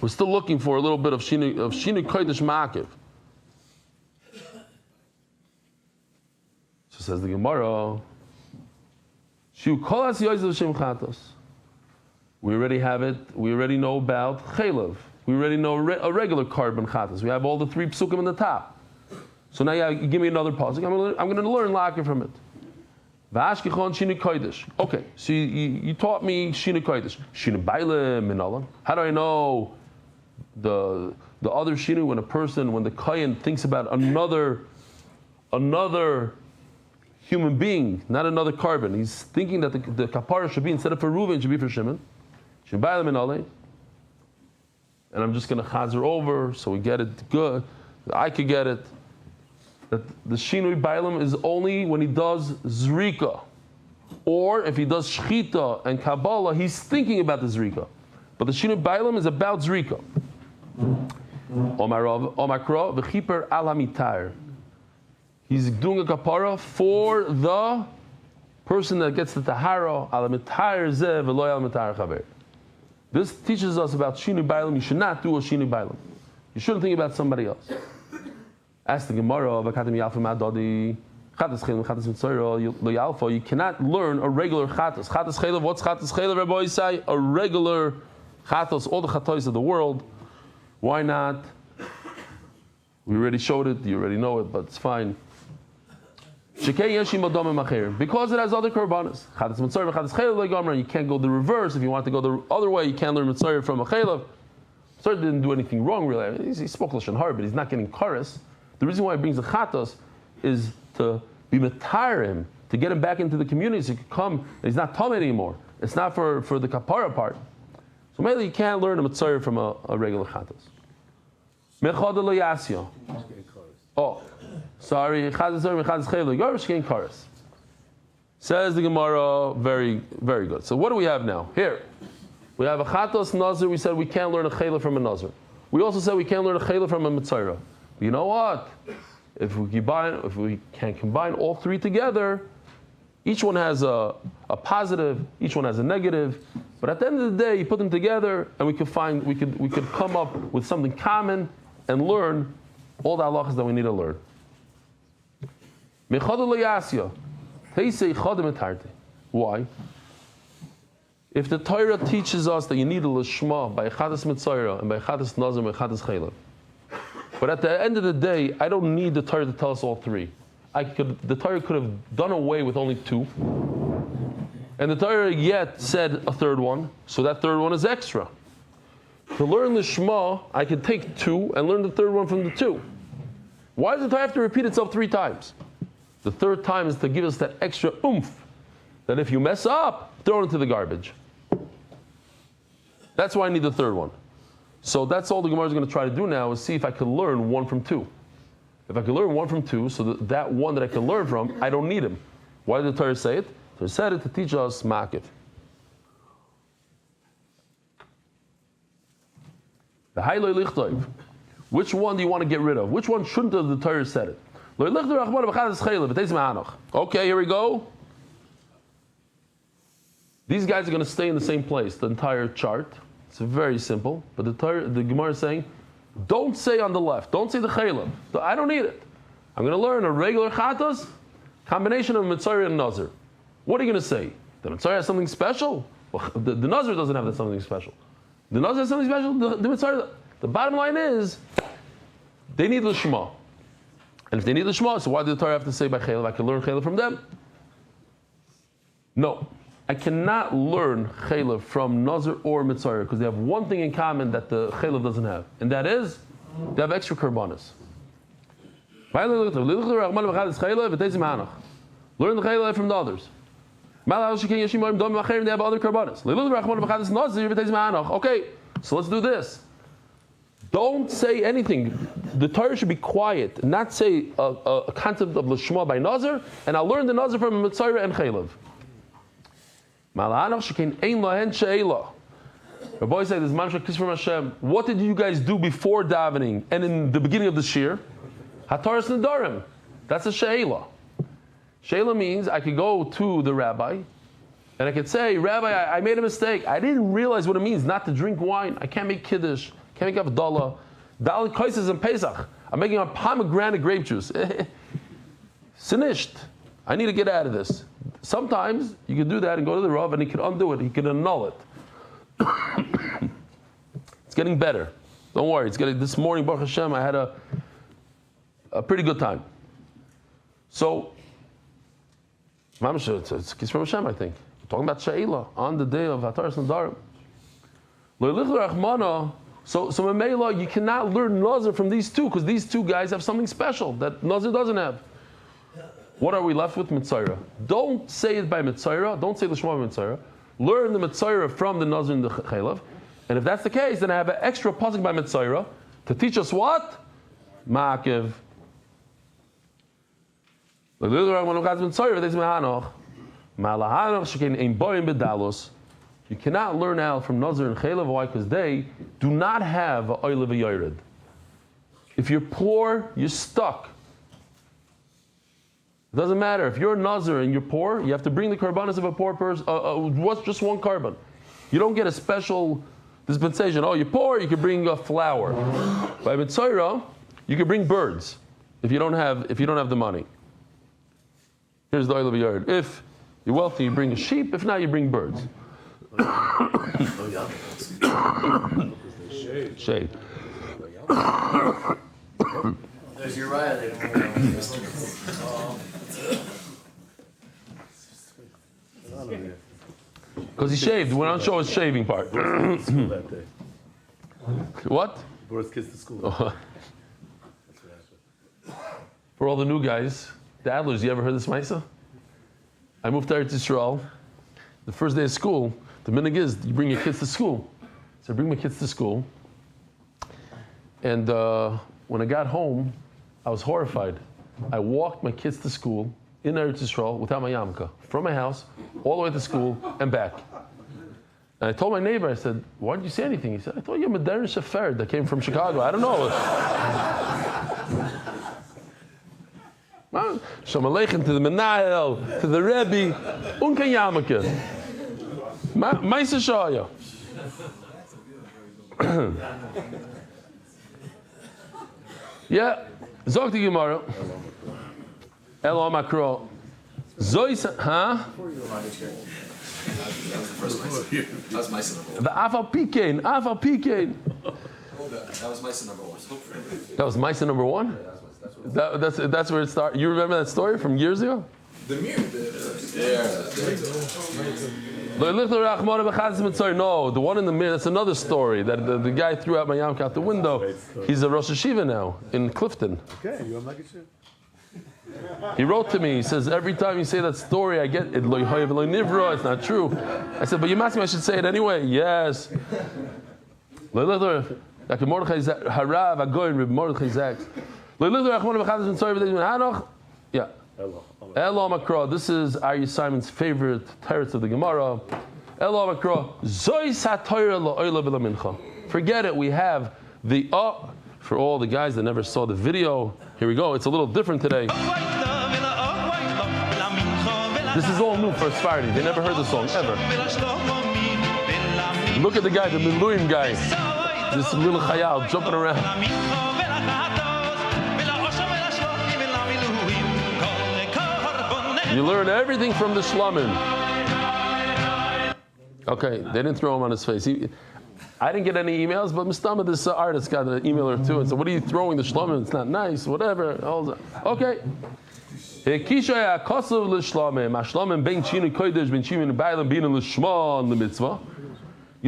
We're still looking for a little bit of Shini Kodesh ma'akev. So says the Gemara. Shiu kol hasiyoyz l'shem chatos. We already have it. We already know about chaylev. We already know a regular carbon chatas. We have all the 3 psukim in the top. So now you give me another pasuk. I'm going to learn la'akev from it. V'ashkichon shinu kodesh. Okay, so you taught me shinu kodesh. Shinu baile minala. How do I know the other shinu when the kohen thinks about another human being, not another carbon. He's thinking that the kapara should be, instead of for Reuven, should be for Shimon. Shinu baile minala. And I'm just going to chazer over so we get it good. I could get it. That the Shinui Bailam is only when he does Zrika. Or if he does Shchita and Kabbalah, he's thinking about the Zrika. But the Shinui Bailam is about Zrika. Omakra v'chiper al hamitar. He's doing a kapara for the person that gets the tahara al hamitar zeh v'lo al hamitar chaver. This teaches us about Shinui Bailam. You should not do a Shinui Bailam. You shouldn't think about somebody else. Ask the Gemara, you cannot learn a regular chatas. Chatas chaylev, what's chatas chaylev, Rabbi Yisai? A regular chatas, all the chatos of the world. Why not? We already showed it, you already know it, but it's fine. Because it has other korbanos. Chatas mitzvah, chatas chaylev, you can't go the reverse. If you want to go the other way, you can't learn mitzvah from a chaylev. Mitzvah didn't do anything wrong, really. He spoke lashon hara, but he's not getting chorus. The reason why he brings the chatos is to be matarim, to get him back into the community so he can come, and he's not tamid anymore. It's not for the kapara part. So maybe you can't learn a mitzvah from a regular chatos. Mechad lo yasyo. Oh, sorry. Says the Gemara, very, very good. So what do we have now? Here, we have a chatos nazir. We said we can't learn a chayla from a nazir. We also said we can't learn a chayla from a mitzvah. You know what? If we can combine all three together, each one has a positive, each one has a negative. But at the end of the day, you put them together, and we could come up with something common and learn all the halachas that we need to learn. Why? If the Torah teaches us that you need a lishma by chatas mitzvah and by chatas nazir and by chatas chaylev, but at the end of the day, I don't need the Torah to tell us all three. The Torah could have done away with only two. And the Torah yet said a third one, so that third one is extra. To learn the Shema, I could take two and learn the third one from the two. Why does the Torah have to repeat itself three times? The third time is to give us that extra oomph, that if you mess up, throw it into the garbage. That's why I need the third one. So that's all the Gemara is going to try to do now, is see if I can learn one from two. If I can learn one from two, so that one that I can learn from, I don't need him. Why did the Torah say it? The Torah said it to teach us makiv. The hayloi lichtov. Which one do you want to get rid of? Which one shouldn't have the Torah said it? Okay, here we go. These guys are going to stay in the same place, the entire chart. It's very simple, but the Gemara is saying, don't say on the left, don't say the chaylev. I don't need it. I'm going to learn a regular chatas, combination of mitzvah and nazir. What are you going to say? The mitzvah has something special? Well, the nazir doesn't have something special. The nazir has something special. The mitzvah. The bottom line is, they need l'shma. And if they need l'shma, so why did the Torah have to say by chaylev? I can learn chaylev from them? No. I cannot learn chaylev from nazir or mitzvah because they have one thing in common that the chaylev doesn't have, and that is they have extra korbanos. Learn the chaylev from the others. They have other korbanos. Okay, so let's do this. Don't say anything. The Torah should be quiet, not say a concept of lishma by nazir, and I'll learn the nazir from mitzvah and chaylev. Rabbi said, what did you guys do before davening and in the beginning of the shir? Hataras nedarim. That's a she'ela. She'ela means I could go to the rabbi and I could say, Rabbi, I made a mistake. I didn't realize what it means not to drink wine. I can't make kiddush. Can't make avdallah. Dalit koises and Pesach. I'm making a pomegranate grape juice. Sinished. I need to get out of this. Sometimes you can do that and go to the Rav and he can undo it. He can annul it. It's getting better. Don't worry. It's getting. This morning, Baruch Hashem, I had a pretty good time. So Mamsha, it's a kiss from Hashem, I think. We're talking about She'ela on the day of Hataras Nadarim. So Mamela, you cannot learn Nazir from these two because these two guys have something special that Nazir doesn't have. What are we left with? Mitzayra. Don't say it by Mitzayra. Don't say the Shema Mitzayra. Learn the Mitzayra from the Nazir and the Chaylev. And if that's the case, then I have an extra pasuk by Mitzayra to teach us what? Ma'akev. You cannot learn out from Nazir and Chaylev. Why? Because they do not have a oil of a yored. If you're poor, you're stuck. It doesn't matter. If you're a Nazir and you're poor, you have to bring the karbanos of a poor person. What's just one carbon? You don't get a special dispensation. Oh, you're poor, you can bring a flower. By Mitzayra, you can bring birds if you don't have the money. Here's the oil of a yard. If you're wealthy, you bring a sheep. If not, you bring birds. Shade. There's Uriah. Because he shaved. We're not showing his shaving part. What? Brought his kids to school. For all the new guys, the Adlers, you ever heard this Maisa? I moved to Eretz Yisrael. The first day of school, the minhag is you bring your kids to school. So I bring my kids to school. And when I got home, I was horrified. I walked my kids to school in Eretz Yisrael without my yarmulke, from my house all the way to school and back. And I told my neighbor, I said, "Why didn't you say anything?" He said, "I thought you're a modern shefer that came from Chicago. I don't know." Shalom Aleichem to the Menahel, to the Rebbe, unkein yarmulke. Ma'aser shaya. Yeah, zog the Gemara. Elo makro. Zois, huh? That was the first Mason. That was Mason number one. The Afal Pikein. That was Mason number one. That was Mason number one? That's where it started. You remember that story from years ago? The mirror. No, the one in the mirror, that's another story. That the guy threw out my yarmulke out the window. He's a Rosh Hashiva now in Clifton. Okay, you want to make it shit? He wrote to me, he says, every time you say that story, I get it. It's not true. I said, but you asked me, I should say it anyway. Yes. Yeah. Elo Makro. This is Ari Simon's favorite teretz of the Gemara. Elo Makro. Forget it. We have the for all the guys that never saw the video. Here we go. It's a little different today. This is all new for Sephardi. They never heard the song ever. Look at the guy, the Miluim guy. This little chayal jumping around. You learn everything from the Shlomim. Okay, they didn't throw him on his face. I didn't get any emails, but Mustama, this artist, got an email or two and said, "What are you throwing the Shlomim? It's not nice, whatever." Okay. You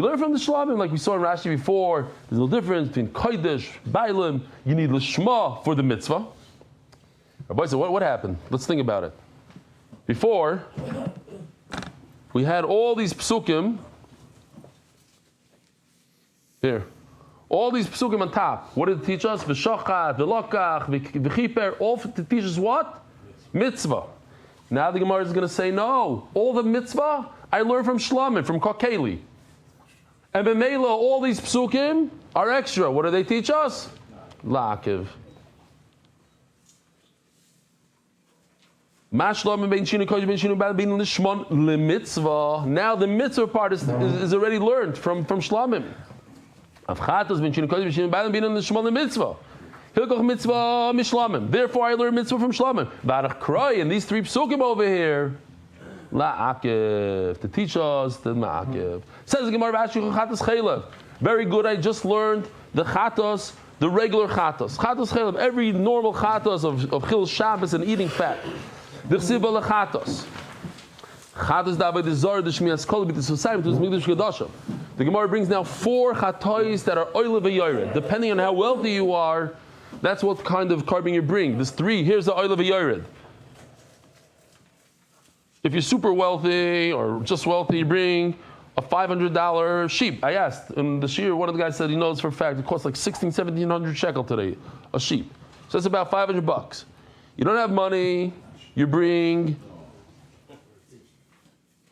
learn from the Shlomim, like we saw in Rashi before. There's no difference between Kodesh, Bailim. You need Lishma for the mitzvah. Rabbi said, what happened? Let's think about it. Before, we had all these psukim. Here. All these psukim on top. What did it teach us? V'shochat, v'lokach, v'chiper. All to teach us what? Mitzvah. Now the Gemara is going to say, no. All the mitzvah, I learned from Shlomim, from Kokeli. And b'meila, all these psukim are extra. What do they teach us? La'akiv. Now the mitzvah part is already learned from Shlomim. Therefore I learn mitzvah from Shlomim. And these three psukim over here, la'akiv, to teach us the ma'akiv. Says the Gemara, very good, I just learned the chatos, the regular chatos. Chatos chaylev, every normal chatos of chil Shabbos and eating fat. The chsiva lechatos. The Gemara brings now 4 chatois that are oile v'yored. Depending on how wealthy you are, that's what kind of carbon you bring. There's 3. Here's the oile v'yored. If you're super wealthy or just wealthy, you bring a $500 sheep. I asked, and the shear, one of the guys said he knows for a fact it costs like 1,700 shekel today, a sheep. So that's about $500. You don't have money, you bring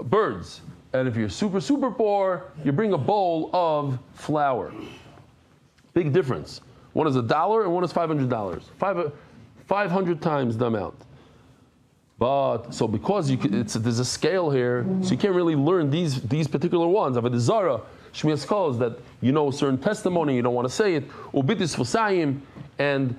birds. And if you're super, super poor, you bring a bowl of flour. Big difference. One is $1 and one is $500. 500 times the amount. But so because there's a scale here, so you can't really learn these particular ones. Avodah Zarah, Shmiras Kol is that you know a certain testimony, you don't want to say it. Ubitis Fusayim and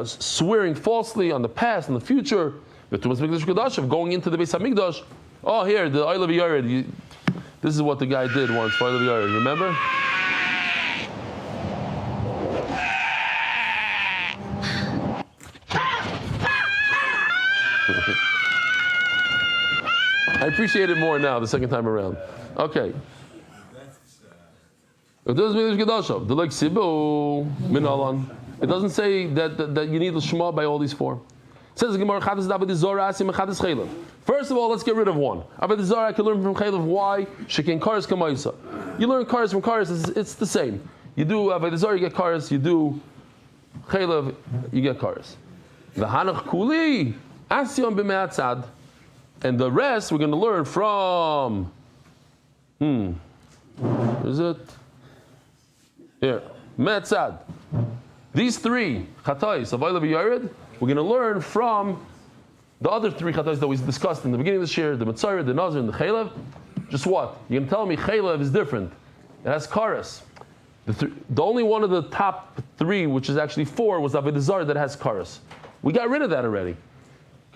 swearing falsely on the past and the future. Going into the Beis Hamikdash. Oh, here the Oil of Yared. This is what the guy did once for Oil of Yared. Remember? I appreciate it more now, the second time around. Okay. It doesn't say that you need the Shema by all these 4. It says the Gemara, first of all, let's get rid of one. Avodah Zarah, I can learn from Chaylev. Why? Shekin Karas Kamaisa. You learn Karas from Karas, it's the same. You do Avodah Zarah, you get Karas. You do Chaylev, you get Karas. The Hanach Kuli, Asyon b'me'atzad. And the rest we're going to learn from, is it? Here, Me'atzad. These 3 chatois of Oil of Yared, we're going to learn from the other 3 chatois that we discussed in the beginning of this year, the Metzorah, the Nazir, and the Chaylev. Just what? You're going to tell me Chaylev is different. It has Karas. The only one of the top 3, which is actually 4, was Avodah Zarah that has Karas. We got rid of that already.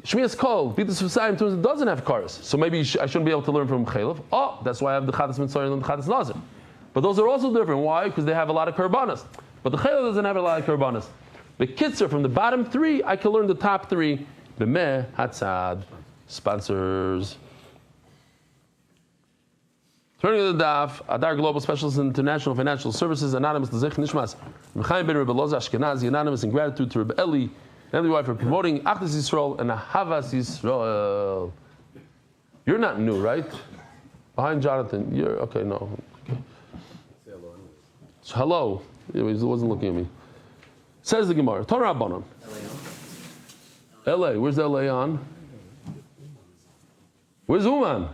Shmiras Kol, Bitus Fusayim doesn't have Karas. So maybe I shouldn't be able to learn from Chaylev. Oh, that's why I have the Chadas Metzorah and the Chadas Nazir. But those are also different. Why? Because they have a lot of Karbanas. But the Chaylev doesn't have a lot of Karbanas. The Kitzur, from the bottom 3, I can learn the top 3. B'meh Hatzad. Sponsors. Turning to the Daf, Adar Global Specialist in International Financial Services, anonymous to Zech Nishmas, M'chaim ben Rebbe Loza Ashkenazi, anonymous in gratitude to Rebbe Eli, MDY for promoting Achdus Yisrael and Ahavas Yisrael. You're not new, right? Behind Jonathan, you're okay. No. Okay. So, hello. He wasn't looking at me. Says the Gemara. Torah Rabbanon. LA. Where's LA on? Where's Uman?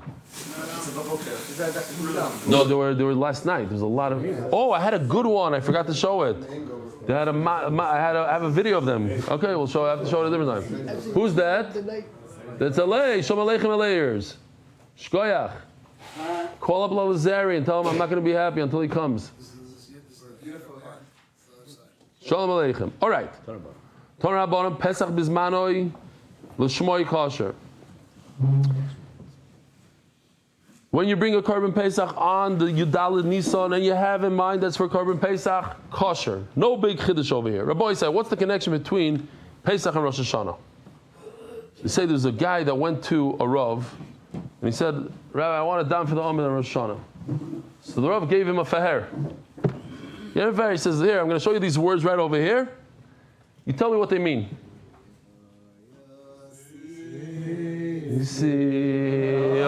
No, they were last night. There was a lot of. Oh, I had a good one. I forgot to show it. They had I have a video of them. Okay, I have to show it a different time. Who's that? That's LA. Shalom Aleichem LAers. Shkoyach. Call up Lazari and tell him I'm not going to be happy until he comes. Shalom Aleichem. All right. Torah Rabbanon Pesach Bizmanoi L'Shmoi Kosher. When you bring a Korban Pesach on the Yudalid Nisan and you have in mind that's for Korban Pesach, kosher. No big chiddush over here. Rabbi said, what's the connection between Pesach and Rosh Hashanah? They say there's a guy that went to a Rav and he said, Rabbi, I want a dam for the Amud on Rosh Hashanah. So the Rav gave him a faher. He says, here, I'm going to show you these words right over here. You tell me what they mean. You see,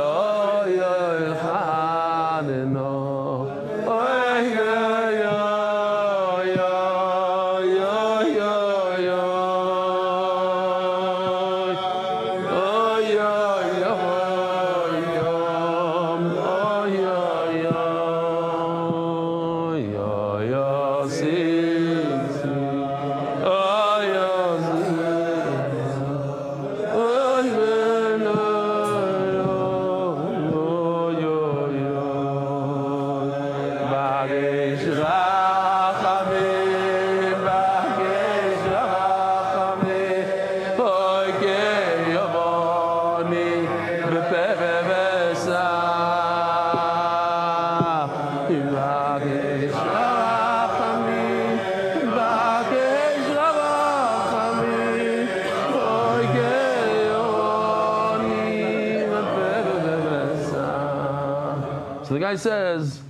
So the guy says,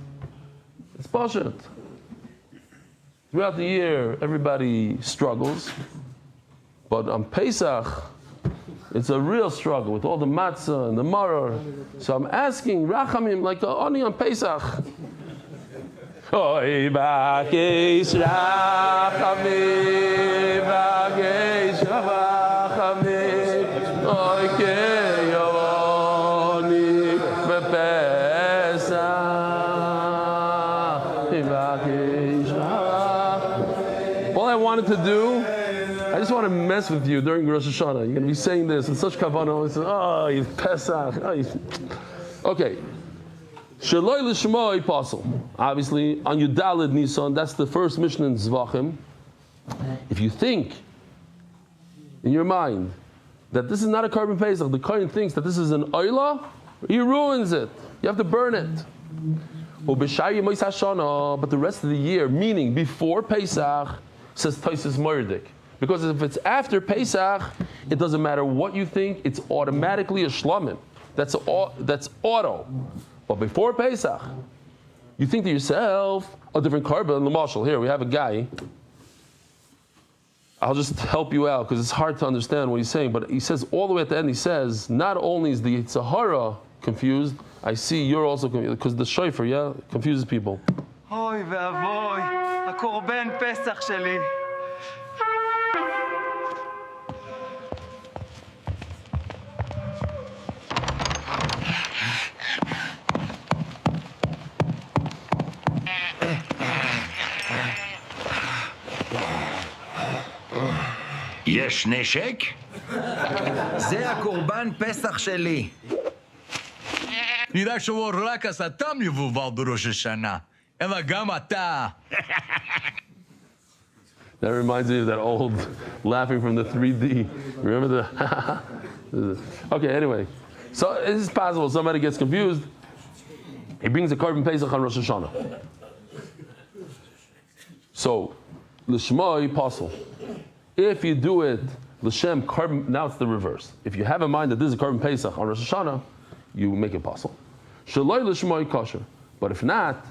it's bullshit. Throughout the year, everybody struggles, but on Pesach, it's a real struggle with all the matzah and the maror. So I'm asking Rachamim like only on Pesach. Oy bakesh Rachamim, bakesh Rachamim, oy keyoni bepesach, bakesh Rachamim. All I wanted to do, I just want to mess with you during Rosh Hashanah. You're going to be saying this in such kavanah. Oh, you Pesach. Oh, okay. Shaloi l'shmoi pasal. Obviously, on Yudalid Nisan, that's the first mission in Zevachim. If you think in your mind that this is not a carbon Pesach, the Kohen thinks that this is an oila, he ruins it. You have to burn it. But the rest of the year, meaning before Pesach, says Taisus Moirdik. Because if it's after Pesach, it doesn't matter what you think, it's automatically a shlamim. That's auto. But before Pesach, you think to yourself, a different carbon. L'mashal, here we have a guy. I'll just help you out because it's hard to understand what he's saying. But he says all the way at the end, he says, not only is the Sahara confused, I see you're also confused because the shofar, confuses people. Oy ve'avoy, הקורבן פסח שלי. יש נשק? זה הקורבן פסח שלי. נראה שהוא רק הסתה מבובל בראש השנה, אלא גם אתה. That reminds me of that old laughing from the 3D. Remember the Okay, anyway. So it is possible somebody gets confused. He brings a carbon Pesach on Rosh Hashanah. So, l'shmoi pasal. If you do it, l'shem carbon, now it's the reverse. If you have in mind that this is a carbon Pesach on Rosh Hashanah, you make it pasal. Shaloi l'shmoi kosher. But if not,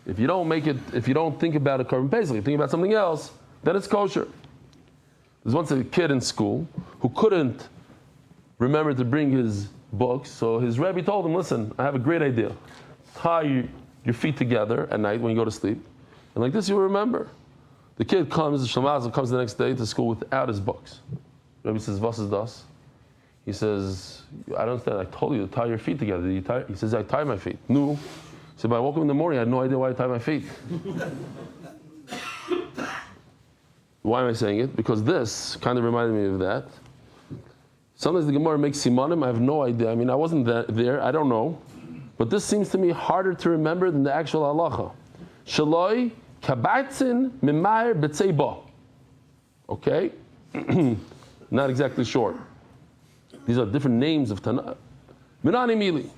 if you don't make it, if you don't think about a carbon Pesach, you think about something else, then it's kosher. There's once a kid in school who couldn't remember to bring his books, so his Rebbe told him, listen, I have a great idea. Tie your feet together at night when you go to sleep, and like this you'll remember. The kid comes, the Shlamazel comes the next day to school without his books. Rebbe says, was is das? He says, I don't understand, I told you to tie your feet together. Did you tie? He says, I tie my feet. No. He said, but I woke up in the morning, I had no idea why I tied my feet. Why am I saying it? Because this kind of reminded me of that. Sometimes the Gemara makes simanim, I have no idea. I mean, I wasn't there, I don't know. But this seems to me harder to remember than the actual halacha. Shaloi kabatzin mimayer b'tzeiba. Okay? Not exactly short. These are different names of Tanakh. Minani mili.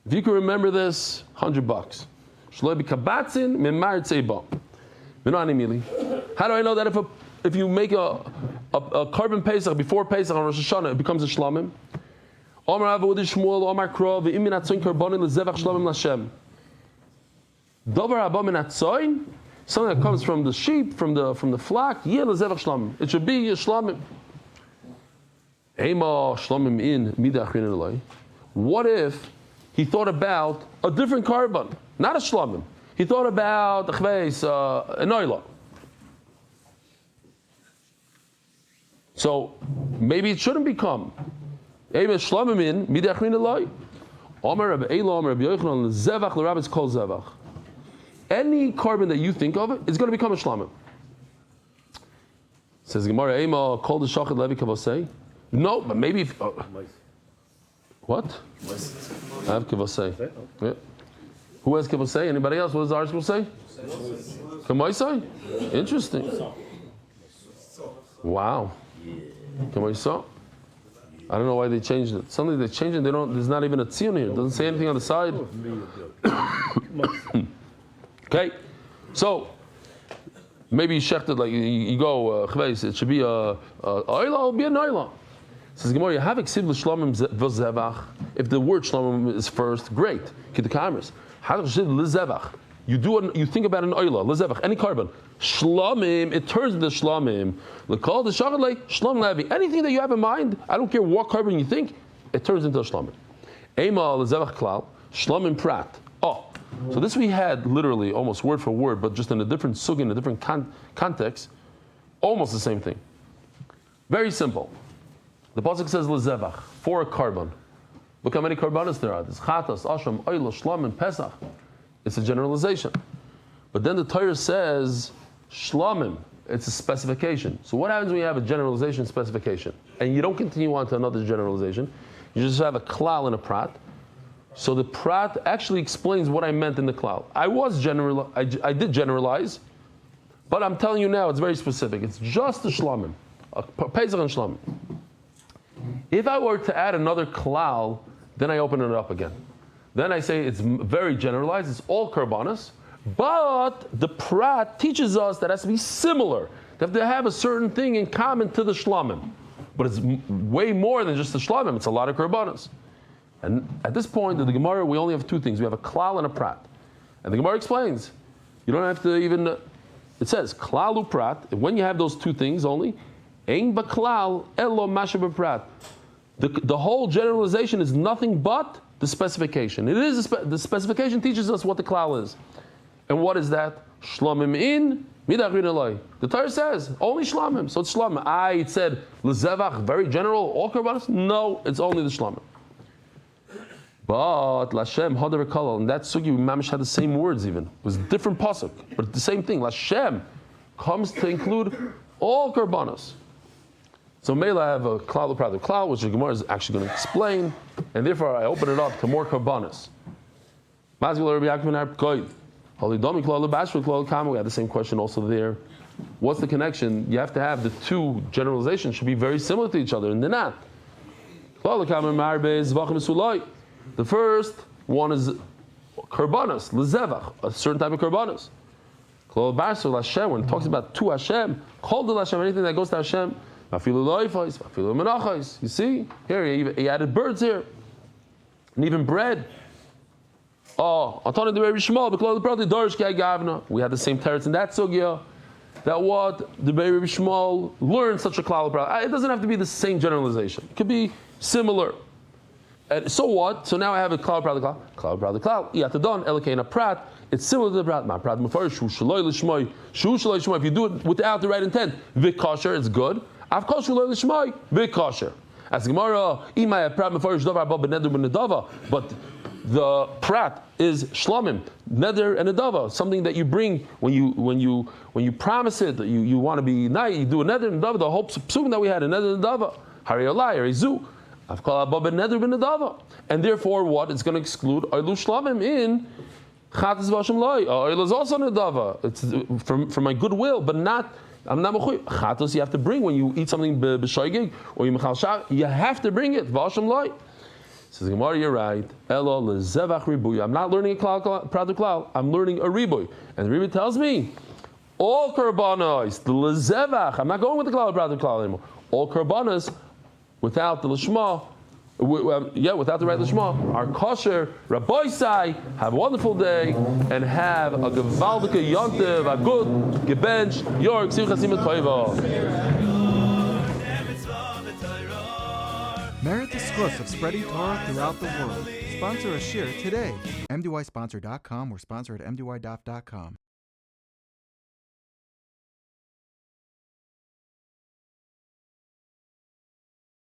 If you can remember this, $100. Shaloi kabatzin mimayer b'tzeiba. Minani mili. How do I know that if you make a carbon Pesach before Pesach on Rosh Hashanah, it becomes a shlamim? Omar Ava Udi Shmuel, Omar Krov, V'im Minatzoin Karbonin L'Zevach Shlamim L'Shem. Dover Abba Minatzoin, something that comes from the sheep, from the flock, Yeh L'Zevach Shlamim. It should be a shlamim. Ema Shlamim in Mida Achrin Eloi. What if he thought about a different carbon, not a shlamim? He thought about an oila. So maybe it shouldn't become. Any carbon that you think of is going to become a shlamim. Says Gemara, Ema called the shachid levi kavosei. No, but maybe if, what? I have kavosei. Yeah. Who has kavosei? Anybody else? What does ours say? Kamaisai? Interesting. Wow. Kamaisai? I don't know why they changed it. Suddenly they changed it. There's not even a tzion here. It doesn't say anything on the side. Okay, so maybe you shechted like you go. It should be a oila. It'll be an oila. Says Gemara, you have eksiv l'shlamim v'zevach. If the word shlomim is first, great. Kitakamers. You think about an oila, lezevach, any carbon. Shlomim, it turns into shlomim. L'kol the shagadlei shlom levi. Anything that you have in mind, I don't care what carbon you think, it turns into a shlomim. Ema lezevach klal, shlomim prat. Oh, so this we had literally almost word for word, but just in a different sugi, in a different context, almost the same thing. Very simple. The pasuk says lezevach, for a carbon. Look how many karbanos there are. There's chatas, asham, oila, shlomim, pesach. It's a generalization. But then the Torah says shlomim. It's a specification. So what happens when you have a generalization specification and you don't continue on to another generalization? You just have a klal and a prat. So the prat actually explains what I meant in the klal. I did generalize, but I'm telling you now it's very specific. It's just the shlomim, pesach and shlomim. If I were to add another klal, then I open it up again. Then I say it's very generalized. It's all karbanos. But the prat teaches us that it has to be similar. They have to have a certain thing in common to the shlomim. But it's way more than just the shlomim. It's a lot of karbanos. And at this point in the Gemara, we only have two things. We have a klal and a prat. And the Gemara explains, you don't have to even, it says, klal uprat. When you have those two things only, ein baklal elo masha b'prat. The whole generalization is nothing but the specification. It is the specification teaches us what the klal is. And what is that? Shlomim in midachrin eloi. The Torah says only shlomim, so it's shlomim. It said lezevach, very general, all karbanos. No, it's only the shlomim. But Lashem Hadav Kalal, and that sugi mamish had the same words even. It was a different pasuk, but the same thing. Lashem comes to include all karbanos. So Mela I have a klal prat klal, which the Gemara is actually going to explain, and therefore I open it up to more karbanos. We had the same question also there. What's the connection? You have to have the two generalizations should be very similar to each other, and they're not. The first one is karbanos, lezevach, a certain type of karbanos. When it talks about to Hashem, called to Hashem, anything that goes to Hashem. You see? Here, he added birds here. And even bread. We had the same teretz in that sugya. That what the Rebbe Shmuel learned such a klal. It doesn't have to be the same generalization. It could be similar. And so what? So now I have a klal. Yatadon elikein prat. It's similar to the prat. Ma prat mufarish shu shaloi l'shmoi. If you do it without the right intent, vikosher, it's good. Av kol shaloi l'shmoi, vikosher. As Gemara, imay prat mufarish davar ba beneder benedava. But the prat is shlomim, neder and nedava, something that you bring when you promise it. You want to be nice. You do a neder and nedava. The whole psukim that we had a neder and nedava. Ariel, Arizu. And therefore, what? It's going to exclude Oilu Shlamim in Chatas Vashim Loi. Oil is also Nedava. It's from my goodwill, but not. I'm not mechuy. Chatas you have to bring when you eat something b'shoigig or you mechal shah. You have to bring it Vashim Loi. Says Gemara, you're right. Elo lezevach ribuy. I'm not learning a klal, prat klal. I'm learning a ribuy. And the ribuy tells me all karbanos the lezevach. I'm not going with the klal prat klal anymore. All karbanos. Without the lishma, without the right lishma, are kosher. Rabbi Sai, have a wonderful day and have a gewaldike yontiv, a good gebench, york simchasim toiva. Merit the schus of spreading Torah throughout the world. Sponsor a shir today. MDYsponsor.com or sponsor at MDYDaf.com.